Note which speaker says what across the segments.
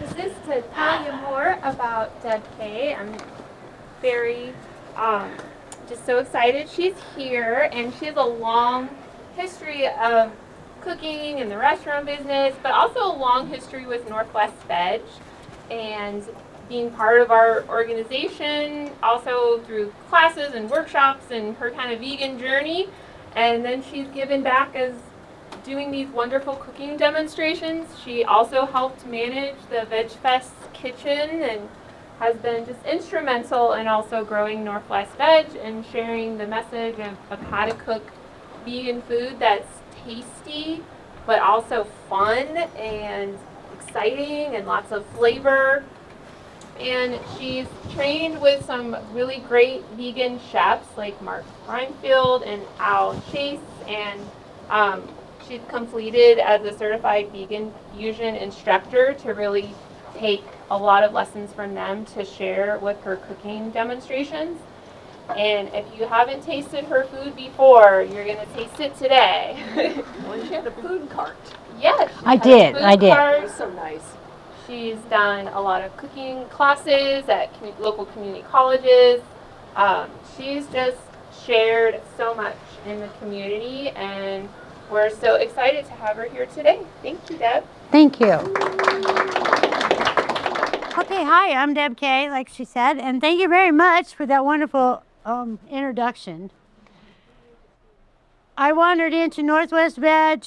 Speaker 1: This is to tell you more about Deb Kay. I'm very just so excited she's here, and she has a long history of cooking in the restaurant business, but also a long history with Northwest Veg and being part of our organization, also through classes and workshops and her kind of vegan journey. And then she's given back as doing these wonderful cooking demonstrations. She also helped manage the Veg Fest kitchen and has been just instrumental in also growing Northwest Veg and sharing the message of how to cook vegan food that's tasty but also fun and exciting and lots of flavor. And she's trained with some really great vegan chefs like Mark Reinfeld and Al Chase, and she's completed as a certified vegan fusion instructor to really take a lot of lessons from them to share with her cooking demonstrations. And if you haven't tasted her food before, you're going to taste it today.
Speaker 2: Well, she had a food cart.
Speaker 1: Yes,
Speaker 3: I did.
Speaker 2: So nice.
Speaker 1: She's done a lot of cooking classes at local community colleges. She's just shared so much in the community, and we're so excited to have her here today. Thank you, Deb.
Speaker 3: Thank you. Okay, hi, I'm Deb Kay, like she said, and thank you very much for that wonderful introduction. I wandered into Northwest Veg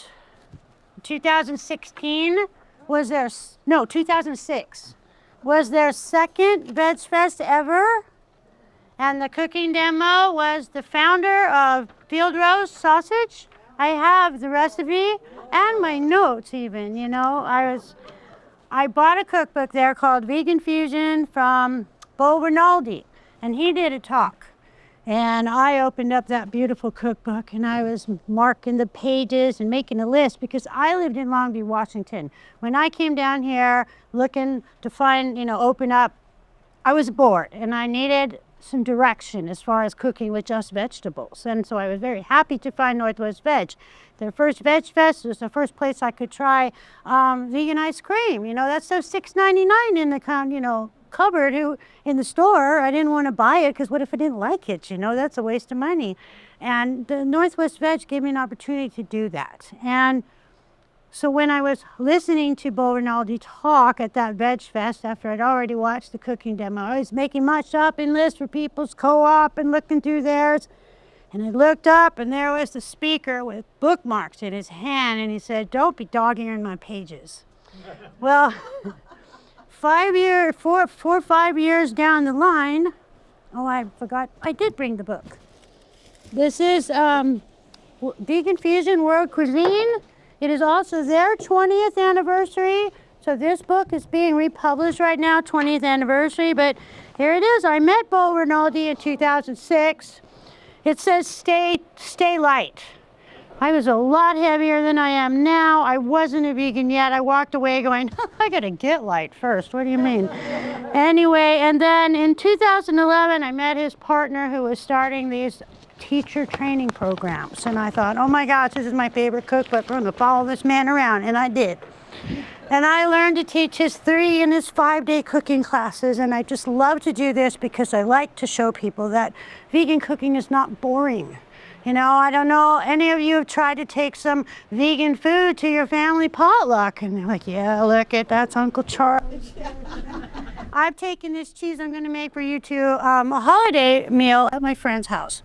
Speaker 3: 2016. 2006 was their second Veg Fest ever, and the cooking demo was the founder of Field Roast Sausage. I have the recipe and my notes even, you know. I bought a cookbook there called Vegan Fusion from Bo Rinaldi, and he did a talk. And I opened up that beautiful cookbook and I was marking the pages and making a list because I lived in Long Beach, Washington. When I came down here looking to find, open up, I was bored and I needed some direction as far as cooking with just vegetables. And so I was very happy to find Northwest Veg. Their first Veg Fest was the first place I could try vegan ice cream. That's so $6.99 in the cupboard in the store. I didn't want to buy it because what if I didn't like it? That's a waste of money. And the Northwest Veg gave me an opportunity to do that. And so when I was listening to Bo Rinaldi talk at that Veg Fest after I'd already watched the cooking demo, I was making my shopping list for People's Co-op and looking through theirs. And I looked up and there was the speaker with bookmarks in his hand and he said, "Don't be dog-earing my pages." Well, 4 or 5 years down the line, I forgot, I did bring the book. This is Vegan Fusion World Cuisine. It is also their 20th anniversary. So this book is being republished right now, 20th anniversary. But here it is. I met Bo Rinaldi in 2006. It says stay light. I was a lot heavier than I am now. I wasn't a vegan yet. I walked away going, I gotta get light first. What do you mean? Anyway, and then in 2011, I met his partner who was starting these teacher training programs. And I thought, oh my gosh, this is my favorite cookbook. We're gonna follow this man around. And I did. And I learned to teach his 3 and his 5-day cooking classes. And I just love to do this because I like to show people that vegan cooking is not boring. I don't know, any of you have tried to take some vegan food to your family potluck, and they're like, yeah, look at that's Uncle Charles. I've taken this cheese I'm going to make for you to a holiday meal at my friend's house.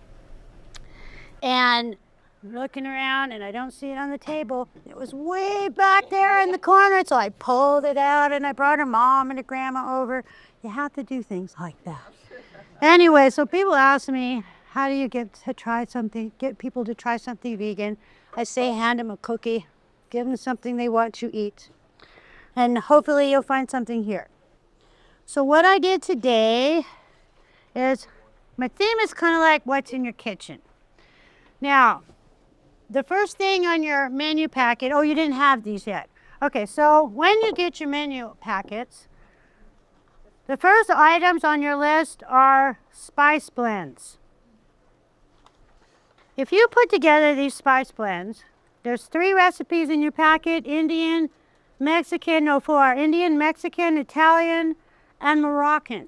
Speaker 3: And I'm looking around, and I don't see it on the table. It was way back there in the corner, so I pulled it out, and I brought her mom and her grandma over. You have to do things like that. Anyway, so people ask me, how do you get people to try something vegan? I say hand them a cookie, give them something they want to eat, and hopefully you'll find something here. So what I did today is, my theme is kind of like what's in your kitchen. Now, the first thing on your menu packet, you didn't have these yet. Okay, so when you get your menu packets, the first items on your list are spice blends. If you put together these spice blends, there's 3 recipes in your packet: Indian, for our Indian, Mexican, Italian, and Moroccan.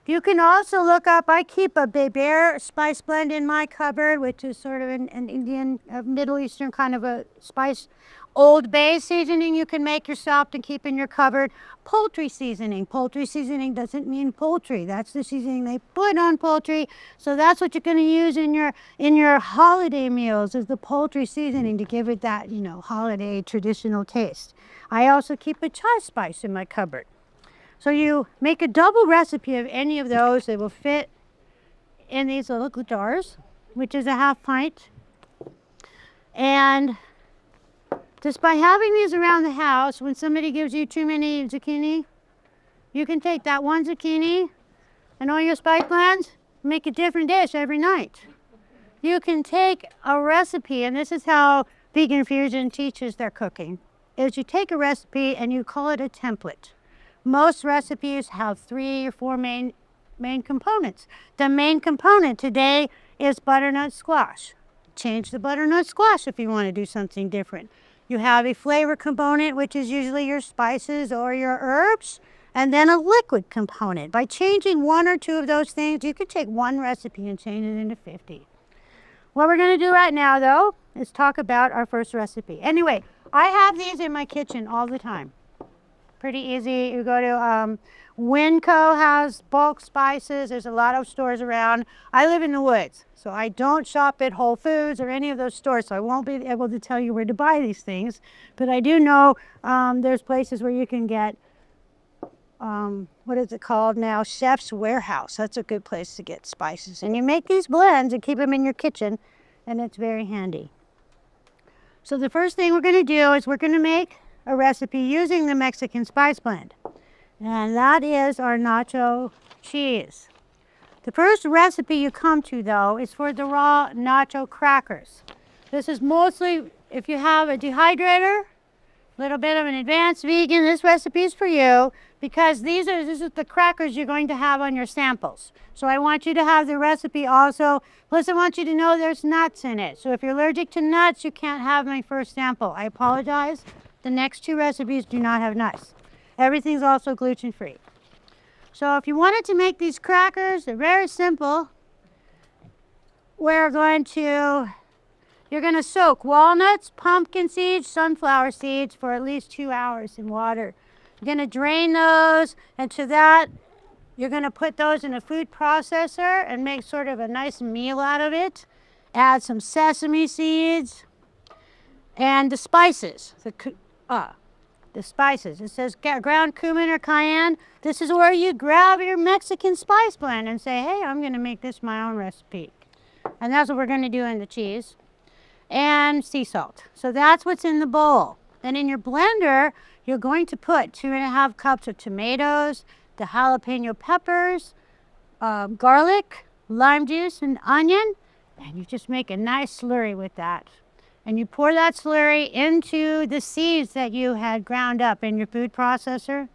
Speaker 3: You can also look up, I keep a Beber spice blend in my cupboard, which is sort of an Indian, Middle Eastern kind of a spice. Old Bay seasoning you can make yourself to keep in your cupboard. Poultry seasoning. Poultry seasoning doesn't mean poultry. That's the seasoning they put on poultry. So that's what you're going to use in your holiday meals, is the poultry seasoning to give it that, you know, holiday traditional taste. I also keep a chai spice in my cupboard. So you make a double recipe of any of those. They will fit in these little jars, which is a half pint. And just by having these around the house, when somebody gives you too many zucchini, you can take that one zucchini and all your spice blends, make a different dish every night. You can take a recipe, and this is how Vegan Fusion teaches their cooking, is you take a recipe and you call it a template. Most recipes have 3 or 4 main components. The main component today is butternut squash. Change the butternut squash if you want to do something different. You have a flavor component, which is usually your spices or your herbs, and then a liquid component. By changing 1 or 2 of those things, you could take one recipe and change it into 50. What we're going to do right now, though, is talk about our first recipe. Anyway, I have these in my kitchen all the time. Pretty easy. You go to Winco has bulk spices. There's a lot of stores around. I live in the woods, so I don't shop at Whole Foods or any of those stores, so I won't be able to tell you where to buy these things. But I do know there's places where you can get, what is it called now? Chef's Warehouse. That's a good place to get spices. And you make these blends and keep them in your kitchen, and it's very handy. So the first thing we're going to do is we're going to make a recipe using the Mexican spice blend. And that is our nacho cheese. The first recipe you come to, though, is for the raw nacho crackers. This is mostly, if you have a dehydrator, a little bit of an advanced vegan, this recipe is for you, because this is the crackers you're going to have on your samples. So I want you to have the recipe also. Plus I want you to know there's nuts in it. So if you're allergic to nuts, you can't have my first sample. I apologize. The next 2 recipes do not have nuts. Everything's also gluten-free. So if you wanted to make these crackers, they're very simple. You're going to soak walnuts, pumpkin seeds, sunflower seeds for at least 2 hours in water. You're going to drain those, and to that, you're going to put those in a food processor and make sort of a nice meal out of it. Add some sesame seeds and the spices. The spices. It says ground cumin or cayenne. This is where you grab your Mexican spice blend and say, hey, I'm going to make this my own recipe. And that's what we're going to do in the cheese. And sea salt. So that's what's in the bowl. Then in your blender, you're going to put 2½ cups of tomatoes, the jalapeno peppers, garlic, lime juice, and onion. And you just make a nice slurry with that. And you pour that slurry into the seeds that you had ground up in your food processor.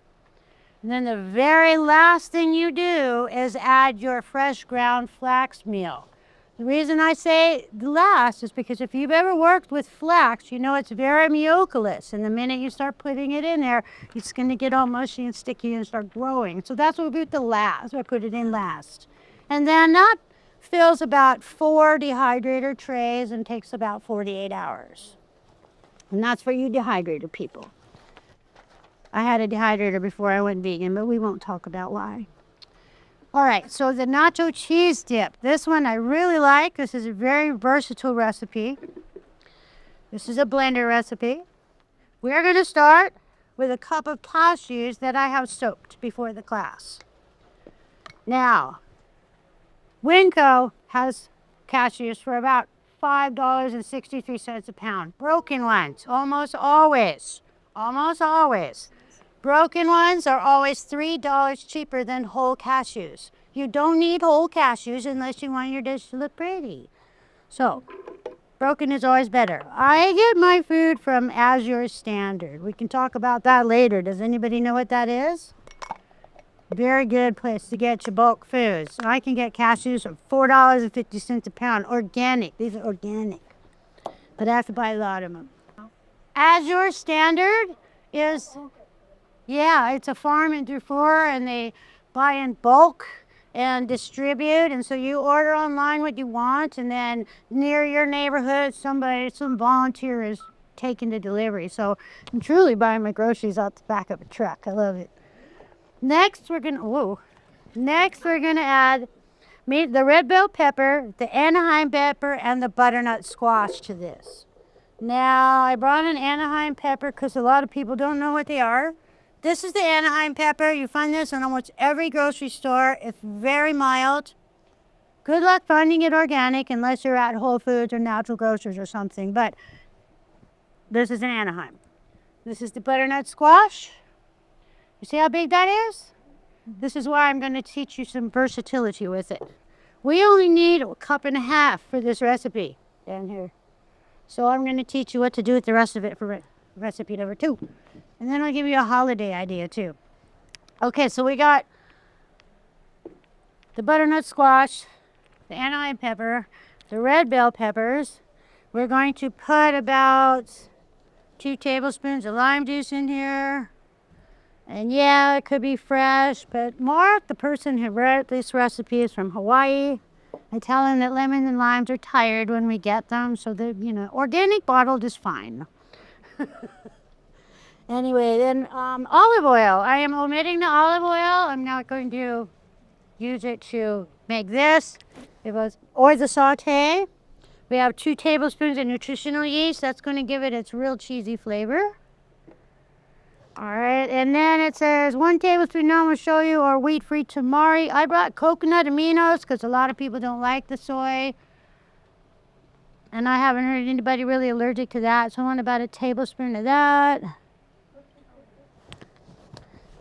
Speaker 3: And then the very last thing you do is add your fresh ground flax meal. The reason I say the last is because if you've ever worked with flax, you know it's very mucilous. And the minute you start putting it in there, it's going to get all mushy and sticky and start growing. So that's what we put the last. I put it in last. And then that fills about 4 dehydrator trays and takes about 48 hours. And that's for you dehydrator people. I had a dehydrator before I went vegan, but we won't talk about why. All right, so the nacho cheese dip. This one I really like. This is a very versatile recipe. This is a blender recipe. We're going to start with a cup of cashews that I have soaked before the class. Now, Winco has cashews for about $5.63 a pound. Broken ones, almost always. Broken ones are always $3 cheaper than whole cashews. You don't need whole cashews unless you want your dish to look pretty. So, broken is always better. I get my food from Azure Standard. We can talk about that later. Does anybody know what that is? Very good place to get your bulk foods. I can get cashews for $4.50 a pound. Organic. These are organic. But I have to buy a lot of them. Azure Standard is, yeah, it's a farm in Dufour, and they buy in bulk and distribute. And so you order online what you want, and then near your neighborhood, some volunteer is taking the delivery. So I'm truly buying my groceries out the back of a truck. I love it. Next, we're gonna add the red bell pepper, the Anaheim pepper, and the butternut squash to this. Now, I brought an Anaheim pepper because a lot of people don't know what they are. This is the Anaheim pepper. You find this in almost every grocery store. It's very mild. Good luck finding it organic unless you're at Whole Foods or Natural Grocers or something, but this is an Anaheim. This is the butternut squash. You see how big that is? This is why I'm going to teach you some versatility with it. We only need a cup and a half for this recipe down here. So I'm going to teach you what to do with the rest of it for recipe number 2. And then I'll give you a holiday idea too. Okay, so we got the butternut squash, the Anaheim pepper, the red bell peppers. We're going to put about 2 tablespoons of lime juice in here. And yeah, it could be fresh, but Mark, the person who wrote this recipe, is from Hawaii. I tell him that lemons and limes are tired when we get them, so that, organic bottled is fine. Anyway, then olive oil. I am omitting the olive oil. I'm not going to use it to make this. Or the saute. We have 2 tablespoons of nutritional yeast. That's going to give it its real cheesy flavor. All right, and then it says 1 tablespoon normal shoyu or wheat-free tamari. I brought coconut aminos because a lot of people don't like the soy. And I haven't heard anybody really allergic to that, so I want about a tablespoon of that.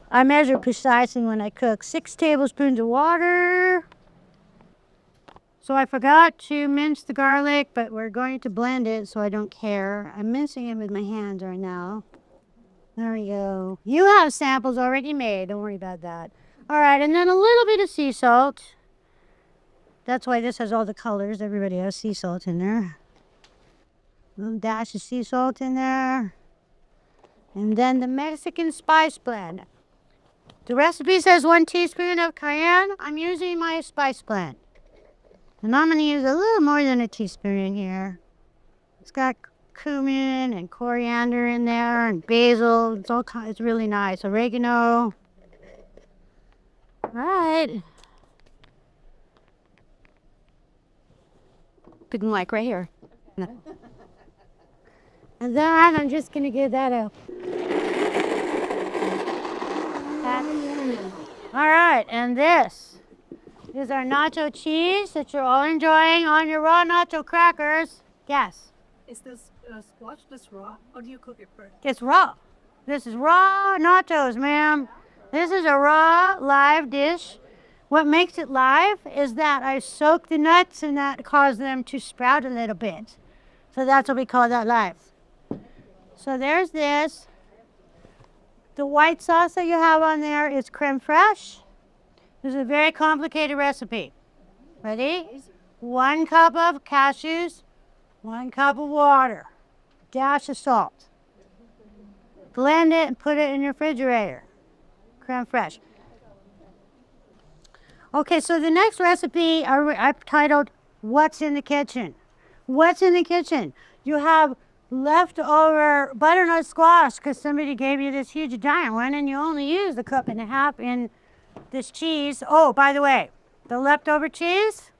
Speaker 3: I measure precisely when I cook. 6 tablespoons of water. So I forgot to mince the garlic, but we're going to blend it, so I don't care. I'm mincing it with my hands right now. There we go. You have samples already made. Don't worry about that. All right, and then a little bit of sea salt. That's why this has all the colors. Everybody has sea salt in there. A little dash of sea salt in there. And then the Mexican spice blend. The recipe says 1 teaspoon of cayenne. I'm using my spice blend. And I'm going to use a little more than a teaspoon in here. It's got cumin and coriander in there and basil. It's really nice. Oregano. All right. Big mic right here. And then I'm just going to give that out. All right, and this is our nacho cheese that you're all enjoying on your raw nacho crackers. Yes.
Speaker 4: Is this squash raw, or do you cook it first?
Speaker 3: It's raw. This is raw nachos, ma'am. This is a raw, live dish. What makes it live is that I soak the nuts and that caused them to sprout a little bit. So that's what we call that live. So there's this. The white sauce that you have on there is creme fraiche. This is a very complicated recipe. Ready? 1 cup of cashews, 1 cup of water, dash of salt. Blend it and put it in your refrigerator. Creme fraiche. Okay, so the next recipe I've titled, What's in the Kitchen? What's in the kitchen? You have leftover butternut squash because somebody gave you this huge giant one and you only used a cup and a half in this cheese. Oh, by the way, the leftover cheese,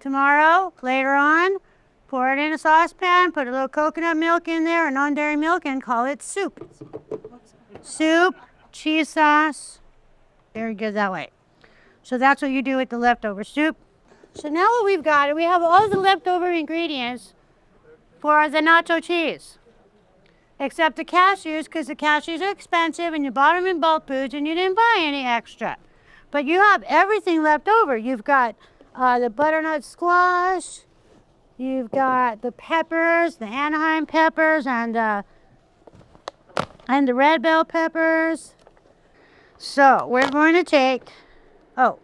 Speaker 3: tomorrow, later on, pour it in a saucepan, put a little coconut milk in there, or non-dairy milk, and call it soup. Soup, cheese sauce, very good that way. So that's what you do with the leftover soup. So now what we've got, we have all the leftover ingredients for the nacho cheese. Except the cashews, because the cashews are expensive and you bought them in bulk foods and you didn't buy any extra. But you have everything left over. You've got the butternut squash, you've got the peppers, the Anaheim peppers, and the red bell peppers. So we're going to take, we'll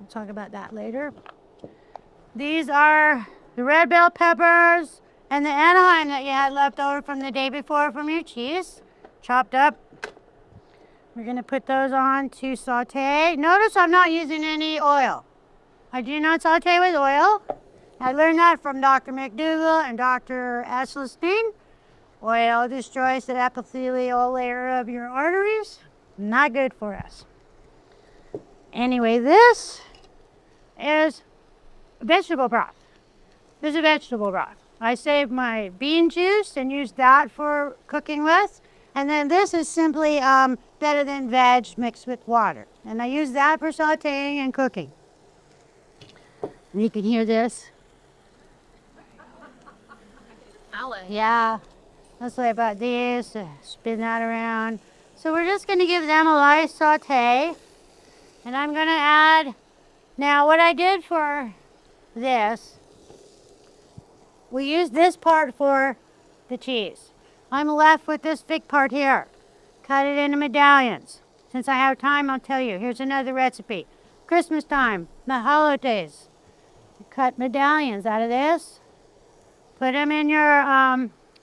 Speaker 3: talk about that later. These are the red bell peppers And the Anaheim that you had left over from the day before from your cheese, chopped up. We're gonna put those on to saute. Notice I'm not using any oil. I do not saute with oil. I learned that from Dr. McDougall and Dr. Esselstyn. Oil destroys the epithelial layer of your arteries. Not good for us. Anyway, this is vegetable broth. This is a vegetable broth. I saved my bean juice and used that for cooking with. And then this is simply better than veg mixed with water. And I use that for sauteing and cooking. And you can hear this. Yeah, that's why I bought these, spin that around. So we're just gonna give them a light saute. And I'm gonna add, now what I did for this, we used this part for the cheese. I'm left with this thick part here. Cut it into medallions. Since I have time, I'll tell you. Here's another recipe. Christmas time, the holidays. You cut medallions out of this. Put them in your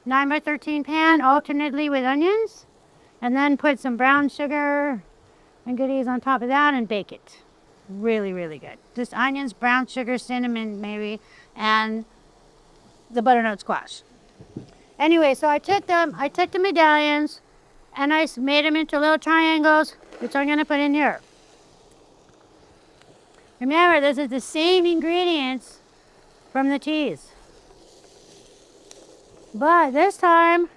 Speaker 3: 9x13 pan alternately with onions. And then put some brown sugar and goodies on top of that and bake it. Really, really good. Just onions, brown sugar, cinnamon maybe, and the butternut squash. Anyway, so I took the medallions and I made them into little triangles, which I'm gonna put in here. Remember, this is the same ingredients from the cheese. But this time,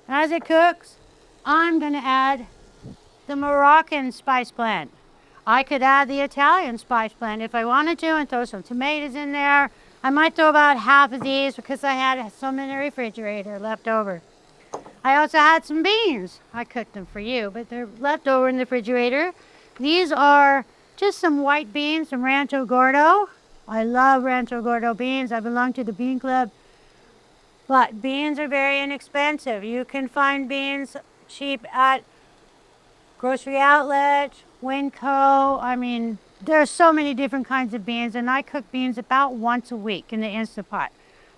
Speaker 3: as it cooks, I'm gonna add the Moroccan spice blend. I could add the Italian spice blend if I wanted to and throw some tomatoes in there. I might throw about half of these because I had some in the refrigerator left over. I also had some beans. I cooked them for you, but they're left over in the refrigerator. These are just some white beans from Rancho Gordo. I love Rancho Gordo beans. I belong to the bean club. But beans are very inexpensive. You can find beans cheap at grocery outlet, Winco. I mean, there are so many different kinds of beans, and I cook beans about once a week in the Instant Pot.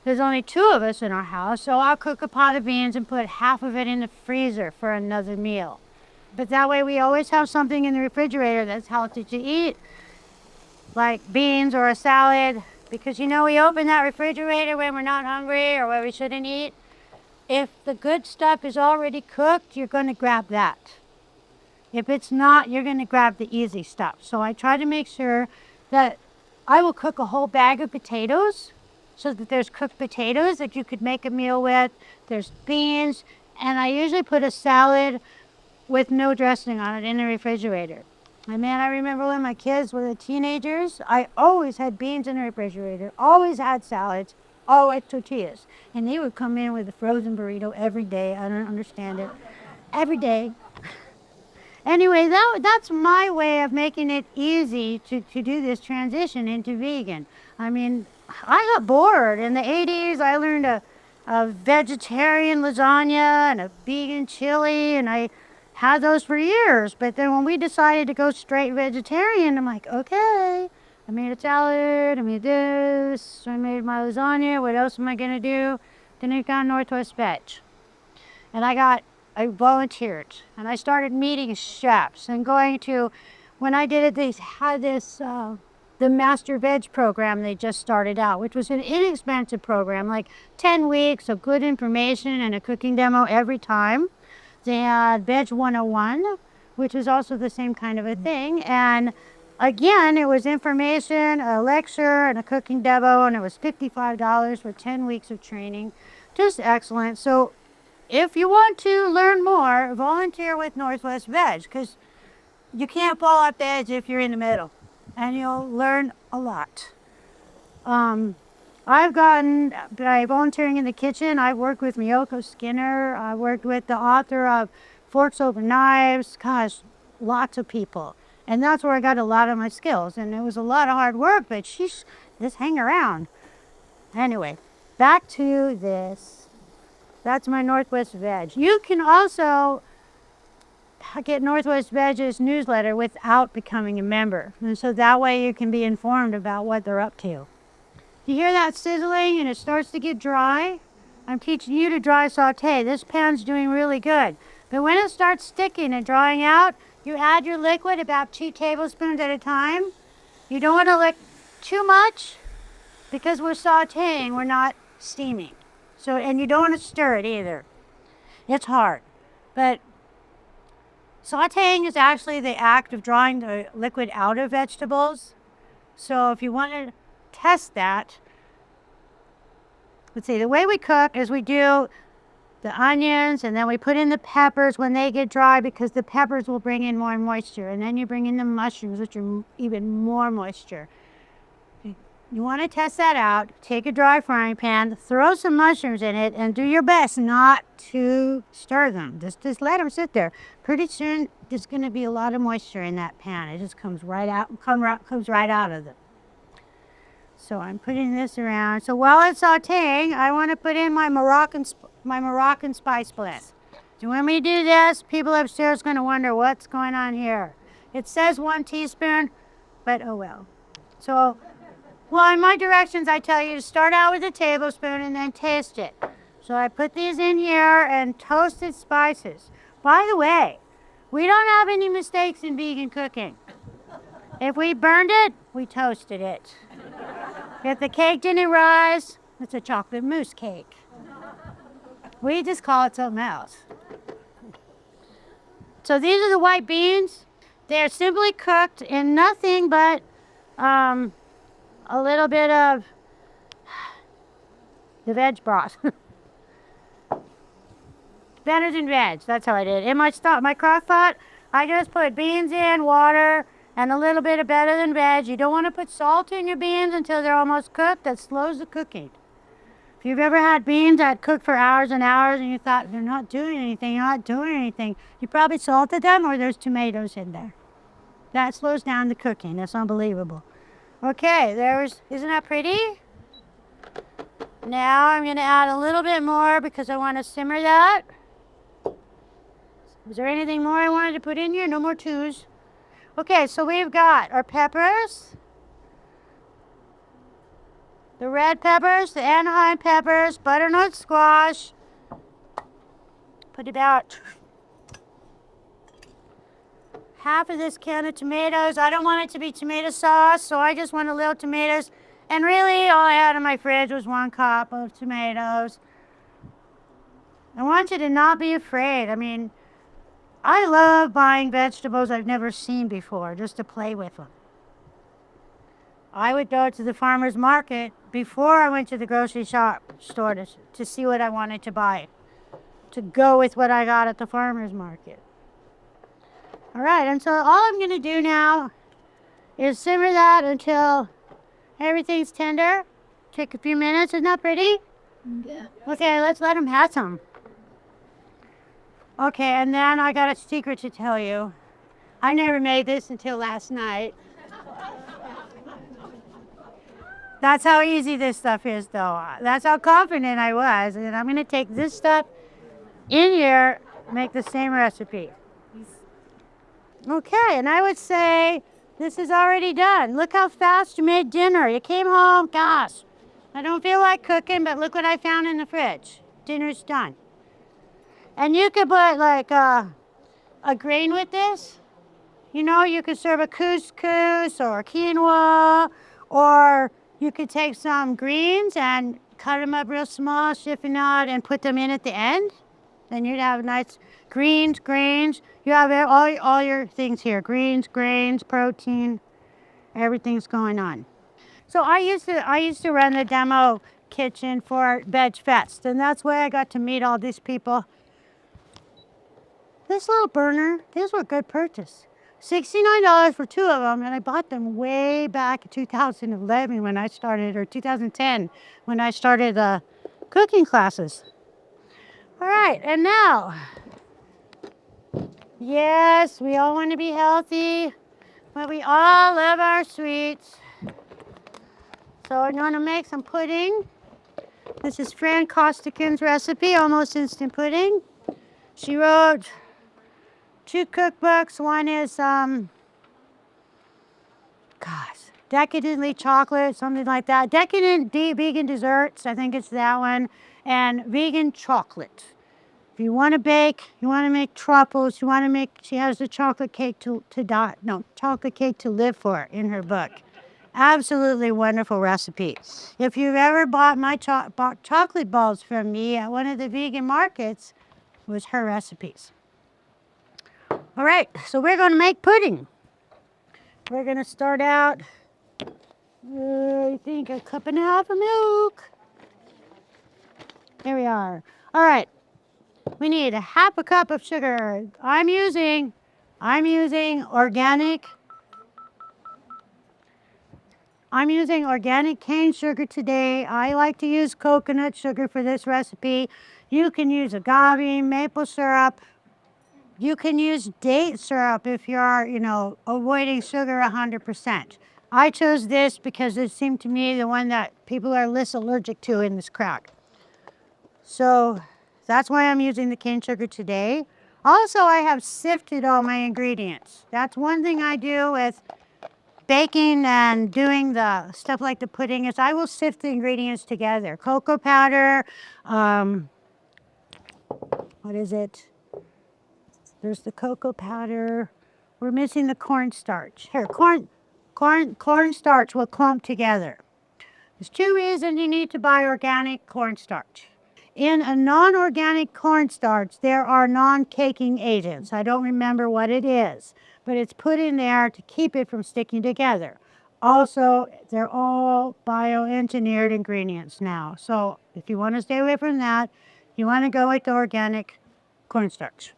Speaker 3: There's only 2 of us in our house, so I'll cook a pot of beans and put half of it in the freezer for another meal. But that way we always have something in the refrigerator that's healthy to eat, like beans or a salad, because you know we open that refrigerator when we're not hungry or when we shouldn't eat. If the good stuff is already cooked, you're going to grab that. If it's not, you're going to grab the easy stuff. So I try to make sure that I will cook a whole bag of potatoes so that there's cooked potatoes that you could make a meal with. There's beans, and I usually put a salad with no dressing on it in the refrigerator. And man, I remember when my kids were the teenagers, I always had beans in the refrigerator, always had salads, always tortillas. And they would come in with a frozen burrito every day. I don't understand it. Every day. Anyway, that's my way of making it easy to do this transition into vegan. I mean, I got bored. In the 80s, I learned a vegetarian lasagna and a vegan chili, and I had those for years. But then when we decided to go straight vegetarian, I'm like, okay, I made a salad, I made this, I made my lasagna, what else am I gonna do? Then I got Northwest Veg. And I volunteered, and I started meeting chefs and going to, when I did it, they had this, the Master Veg program they just started out, which was an inexpensive program, like 10 weeks of good information and a cooking demo every time. They had Veg 101, which is also the same kind of a thing. And again, it was information, a lecture, and a cooking demo, and it was $55 for 10 weeks of training. Just excellent. So if you want to learn more, volunteer with Northwest Veg, because you can't fall off the edge if you're in the middle, and you'll learn a lot. I've gotten, by volunteering in the kitchen, I've worked with Miyoko Skinner, I worked with the author of Forks Over Knives, gosh, lots of people. And that's where I got a lot of my skills. And it was a lot of hard work, but sheesh, just hang around. Anyway, back to this. That's my Northwest Veg. You can also get Northwest Veg's newsletter without becoming a member. And so that way you can be informed about what they're up to. You hear that sizzling and it starts to get dry? I'm teaching you to dry saute. This pan's doing really good. But when it starts sticking and drying out, you add your liquid about 2 tablespoons at a time. You don't want to lick too much because we're sauteing, we're not steaming. So, and you don't want to stir it either. It's hard. But sauteing is actually the act of drawing the liquid out of vegetables. So if you want to test that, let's see, the way we cook is we do the onions and then we put in the peppers when they get dry because the peppers will bring in more moisture. And then you bring in the mushrooms, which are even more moisture. You want to test that out. Take a dry frying pan, throw some mushrooms in it, and do your best not to stir them. Just let them sit there. Pretty soon, there's going to be a lot of moisture in that pan. It just comes right out, comes right out of them. So I'm putting this around. So while it's sauteing, I want to put in my Moroccan spice blend. So when we do this, people upstairs are going to wonder what's going on here. It says 1 teaspoon, but oh well. So, well, in my directions, I tell you to start out with a tablespoon and then taste it. So I put these in here and toasted spices. By the way, we don't have any mistakes in vegan cooking. If we burned it, we toasted it. If the cake didn't rise, it's a chocolate mousse cake. We just call it something else. So these are the white beans. They're simply cooked in nothing but a little bit of the veg broth. Better than veg, that's how I did it. In my crock pot, I just put beans in, water, and a little bit of better than veg. You don't want to put salt in your beans until they're almost cooked. That slows the cooking. If you've ever had beans that cook for hours and hours and you thought, they're not doing anything, you probably salted them or there's tomatoes in there. That slows down the cooking. That's unbelievable. Okay, isn't that pretty? Now I'm going to add a little bit more because I want to simmer that. Is there anything more I wanted to put in here? No more twos. Okay, so we've got our peppers, the red peppers, the Anaheim peppers, butternut squash. Put about half of this can of tomatoes. I don't want it to be tomato sauce, so I just want a little tomatoes. And really, all I had in my fridge was 1 cup of tomatoes. I want you to not be afraid. I mean, I love buying vegetables I've never seen before, just to play with them. I would go to the farmer's market before I went to the grocery store to see what I wanted to buy, to go with what I got at the farmer's market. All right, and so all I'm going to do now is simmer that until everything's tender. Take a few minutes. Isn't that pretty?
Speaker 2: Yeah.
Speaker 3: Okay, let's let them have some. Okay, and then I got a secret to tell you. I never made this until last night. That's how easy this stuff is, though. That's how confident I was. And I'm going to take this stuff in here, make the same recipe. Okay, and I would say this is already done. Look how fast you made dinner. You came home, gosh, I don't feel like cooking, but look what I found in the fridge. Dinner's done. And you could put like a grain with this. You know, you could serve a couscous or quinoa, or you could take some greens and cut them up real small, chiffonade, and put them in at the end. Then you'd have nice greens. You have all your things here. Greens, grains, protein, everything's going on. So I used to run the demo kitchen for Veg Fest, and that's where I got to meet all these people. This little burner, these were a good purchase. $69 for 2 of them, and I bought them way back in 2011 when I started, or 2010 when I started cooking classes. All right, and now, yes, we all want to be healthy, but we all love our sweets. So I'm going to make some pudding. This is Fran Kostikin's recipe, almost instant pudding. She wrote 2 cookbooks. One is, Decadently chocolate, something like that. Decadent vegan desserts, I think it's that one. And vegan chocolate. If you want to bake, you want to make truffles, you want to make, she has the chocolate cake chocolate cake to live for in her book. Absolutely wonderful recipe. If you've ever bought bought chocolate balls from me at one of the vegan markets, it was her recipes. All right, so we're going to make pudding. We're going to start out, I think, a cup and a half of milk. There we are. All right, we need a half a cup of sugar. I'm using organic cane sugar today. I like to use coconut sugar for this recipe. You can use agave, maple syrup. You can use date syrup if you're, avoiding sugar 100%. I chose this because it seemed to me the one that people are less allergic to in this crowd. So that's why I'm using the cane sugar today. Also, I have sifted all my ingredients. That's one thing I do with baking and doing the stuff like the pudding is I will sift the ingredients together. Cocoa powder, what is it? There's the cocoa powder. We're missing the cornstarch. Here, cornstarch will clump together. There's 2 reasons you need to buy organic cornstarch. In a non-organic cornstarch, there are non-caking agents. I don't remember what it is, but it's put in there to keep it from sticking together. Also, they're all bioengineered ingredients now. So if you want to stay away from that, you want to go with the organic cornstarch.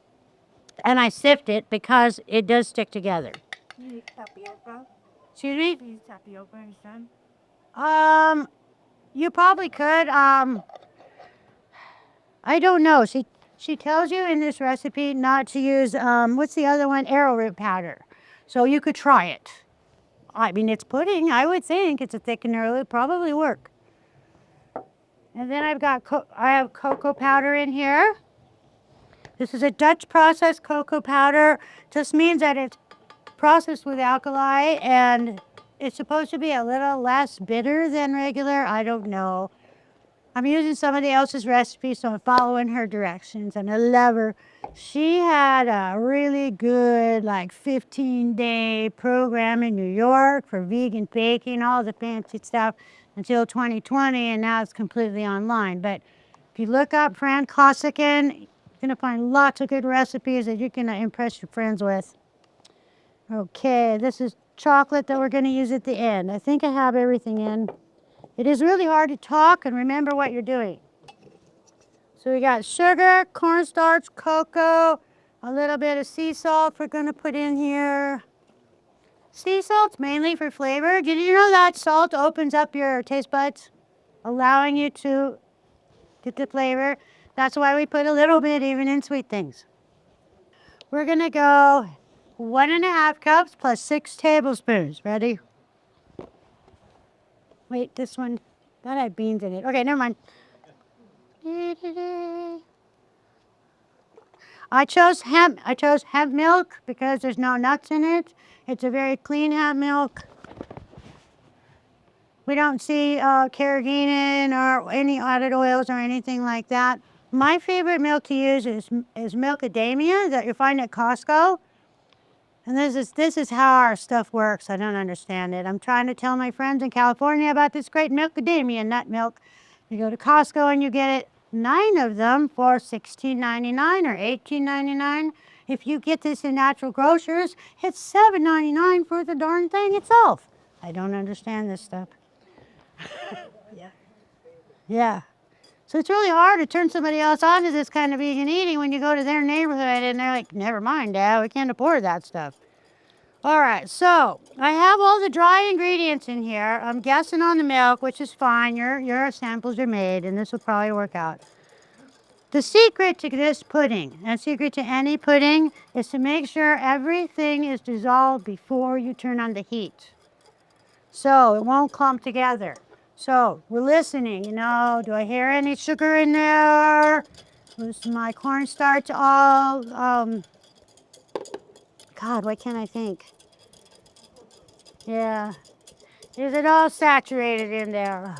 Speaker 3: And I sift it because it does stick together.
Speaker 4: You need tapioca.
Speaker 3: Excuse me?
Speaker 4: You use tapioca instead.
Speaker 3: You probably could. I don't know. She tells you in this recipe not to use, what's the other one? Arrowroot powder. So you could try it. I mean, it's pudding. I would think it's a thickener. It would probably work. And then I have cocoa powder in here. This is a Dutch processed cocoa powder. Just means that it's processed with alkali and it's supposed to be a little less bitter than regular. I don't know. I'm using somebody else's recipe, so I'm following her directions, and I love her. She had a really good, 15-day program in New York for vegan baking, all the fancy stuff, until 2020, and now it's completely online. But if you look up Fran Kossiken, you're going to find lots of good recipes that you can impress your friends with. Okay, this is chocolate that we're going to use at the end. I think I have everything in. It is really hard to talk and remember what you're doing. So we got sugar, cornstarch, cocoa, a little bit of sea salt we're going to put in here. Sea salt's mainly for flavor. Did you know that salt opens up your taste buds, allowing you to get the flavor? That's why we put a little bit even in sweet things. We're going to go 1.5 cups plus 6 tablespoons. Ready? Wait, this one, that had beans in it. Okay, never mind. I chose hemp milk because there's no nuts in it. It's a very clean hemp milk. We don't see carrageenan or any added oils or anything like that. My favorite milk to use is milkadamia that you find at Costco. And this is how our stuff works. I don't understand it. I'm trying to tell my friends in California about this great milkadamia nut milk. You go to Costco and you get it 9 of them for $16.99 or $18.99. If you get this in Natural Grocers, it's $7.99 for the darn thing itself. I don't understand this stuff.
Speaker 4: Yeah.
Speaker 3: Yeah. So it's really hard to turn somebody else on to this kind of vegan eating when you go to their neighborhood and they're like, never mind, Dad, we can't afford that stuff. All right, so I have all the dry ingredients in here. I'm guessing on the milk, which is fine. Your samples are made, and this will probably work out. The secret to this pudding, and secret to any pudding, is to make sure everything is dissolved before you turn on the heat. So it won't clump together. So we're listening, do I hear any sugar in there? Was my cornstarch all, God, why can't I think? Yeah. Is it all saturated in there?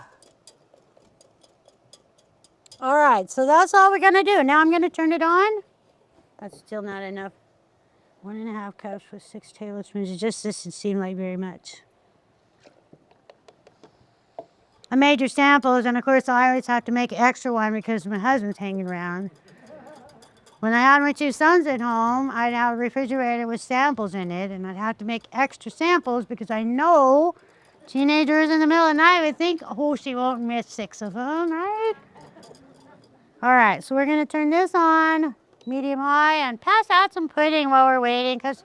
Speaker 3: All right, so that's all we're gonna do. Now I'm gonna turn it on. That's still not enough. 1.5 cups with 6 tablespoons. It just doesn't seem like very much. I made your samples, and of course I always have to make an extra one because my husband's hanging around. When I had my 2 sons at home, I'd have a refrigerator with samples in it, and I'd have to make extra samples because I know teenagers in the middle of the night would think, oh, she won't miss 6 of them, right? All right, so we're gonna turn this on, medium high, and pass out some pudding while we're waiting, because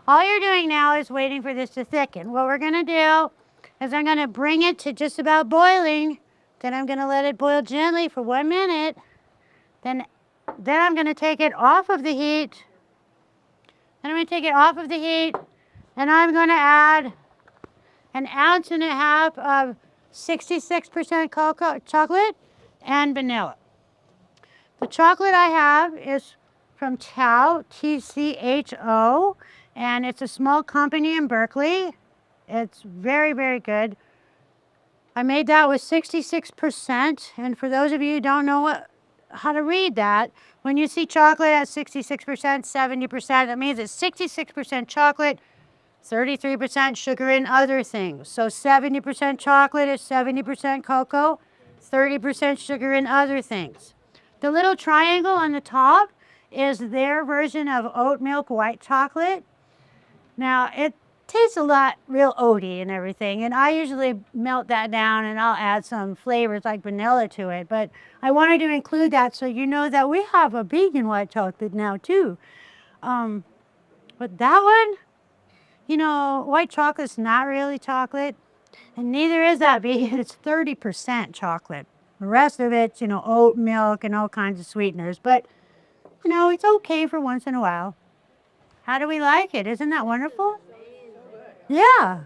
Speaker 3: all you're doing now is waiting for this to thicken. What we're gonna do is I'm gonna bring it to just about boiling, then I'm gonna let it boil gently for 1 minute, then I'm gonna take it off of the heat, and I'm gonna add 1.5 ounces of 66% cocoa chocolate and vanilla. The chocolate I have is from Tcho, T-C-H-O, and it's a small company in Berkeley. It's very, very good. I made that with 66%, and for those of you who don't know how to read that, when you see chocolate at 66%, 70%, that means it's 66% chocolate, 33% sugar and other things. So 70% chocolate is 70% cocoa, 30% sugar and other things. The little triangle on the top is their version of oat milk white chocolate. Now, it tastes a lot real oaty and everything, and I usually melt that down and I'll add some flavors like vanilla to it, but I wanted to include that so you know that we have a vegan white chocolate now too. But that one, you know, white chocolate's not really chocolate, and neither is that vegan. It's 30% chocolate. The rest of it's, you know, oat milk and all kinds of sweeteners, but, you know, it's okay for once in a while. How do we like it? Isn't that wonderful? Yeah.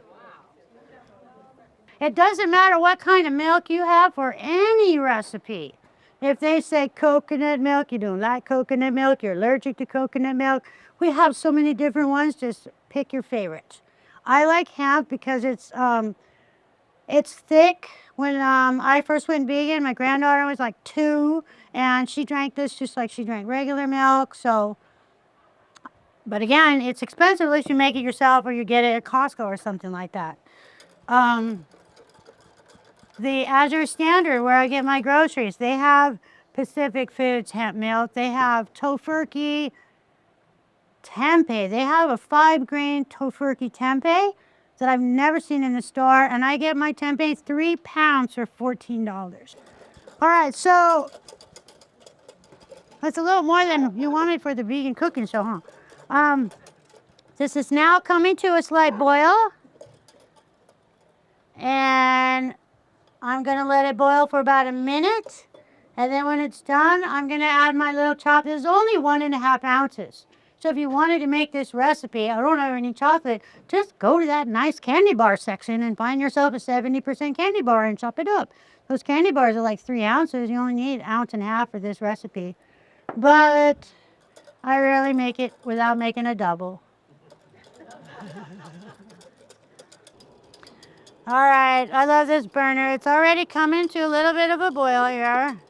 Speaker 3: It doesn't matter what kind of milk you have for any recipe. If they say coconut milk, you don't like coconut milk, you're allergic to coconut milk, we have so many different ones, just pick your favorite. I like hemp because it's thick. When I first went vegan, my granddaughter was like 2, and she drank this just like she drank regular milk, so. But again, it's expensive unless you make it yourself or you get it at Costco or something like that. The Azure Standard, where I get my groceries, they have Pacific Foods hemp milk. They have Tofurky tempeh. They have a 5-grain Tofurky tempeh that I've never seen in the store, and I get my tempeh 3 pounds for $14. All right, so that's a little more than you wanted for the vegan cooking show, huh? This is now coming to a slight boil, and I'm gonna let it boil for about 1 minute, and then when it's done, I'm gonna add my little chocolate. There's only 1.5 ounces. So if you wanted to make this recipe, I don't have any chocolate, just go to that nice candy bar section and find yourself a 70% candy bar and chop it up. Those candy bars are like 3 ounces. You only need 1.5 ounces for this recipe. But I rarely make it without making a double. All right, I love this burner. It's already coming to a little bit of a boil here.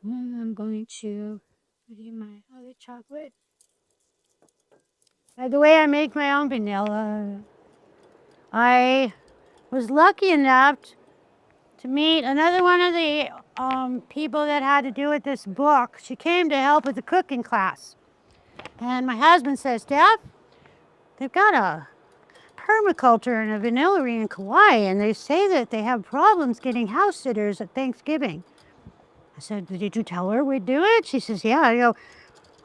Speaker 3: And I'm going to put in my other chocolate. By the way, I make my own vanilla. I was lucky enough to meet another one of the people that had to do with this book. She came to help with the cooking class. And my husband says, Deb, they've got a permaculture and a vanillery in Kauai, and they say that they have problems getting house sitters at Thanksgiving. I said, did you tell her we'd do it? She says, yeah. I go,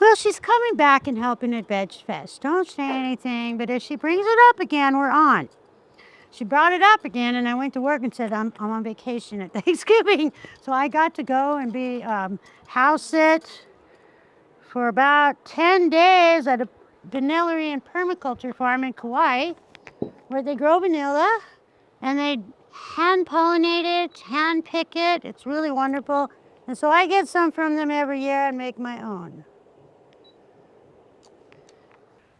Speaker 3: well, she's coming back and helping at Veg Fest. Don't say anything, but if she brings it up again, we're on. She brought it up again, and I went to work and said, I'm on vacation at Thanksgiving. So I got to go and be house sit for about 10 days at a vanillery and permaculture farm in Kauai, where they grow vanilla, and they hand pollinate it, hand pick it. It's really wonderful. And so I get some from them every year and make my own.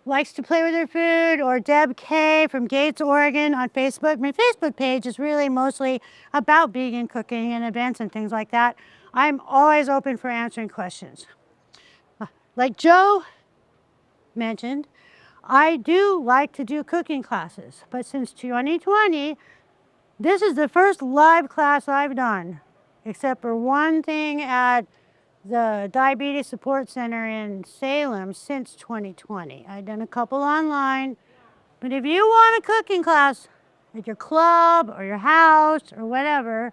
Speaker 3: likes to play with her food, or Deb Kay from Gates, Oregon on Facebook. My Facebook page is really mostly about vegan cooking and events and things like that. I'm always open for answering questions. Like Joe mentioned, I do like to do cooking classes, but since 2020, this is the first live class I've done, except for one thing at the Diabetes Support Center in Salem since 2020. I've done a couple online, but if you want a cooking class at your club or your house or whatever,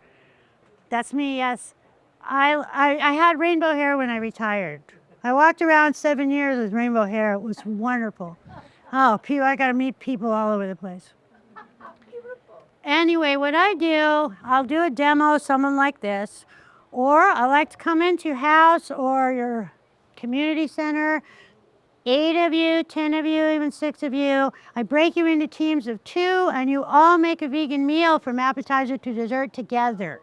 Speaker 3: that's me, yes. I had rainbow hair when I retired. I walked around 7 years with rainbow hair. It was wonderful. Oh, I got to meet people all over the place. Anyway, what I do, I'll do a demo, someone like this, or I like to come into your house or your community center, 8 of you, 10 of you, even 6 of you. I break you into teams of 2, and you all make a vegan meal from appetizer to dessert together.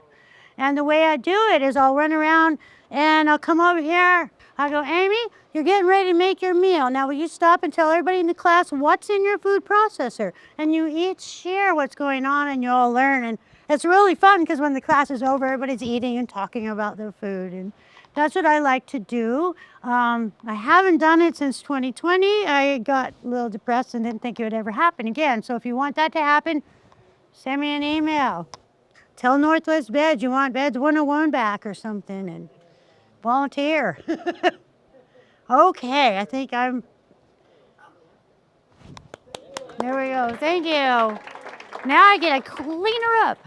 Speaker 3: And the way I do it is I'll run around and I'll come over here. I'll go, Amy, you're getting ready to make your meal. Now, will you stop and tell everybody in the class what's in your food processor? And you each share what's going on and you all learn. And it's really fun because when the class is over, everybody's eating and talking about their food. And that's what I like to do. I haven't done it since 2020. I got a little depressed and didn't think it would ever happen again. So if you want that to happen, send me an email. Tell Northwest Veg you want Veg 101 back or something and volunteer. Okay, I think I'm... There we go. Thank you. Now I get to clean her up.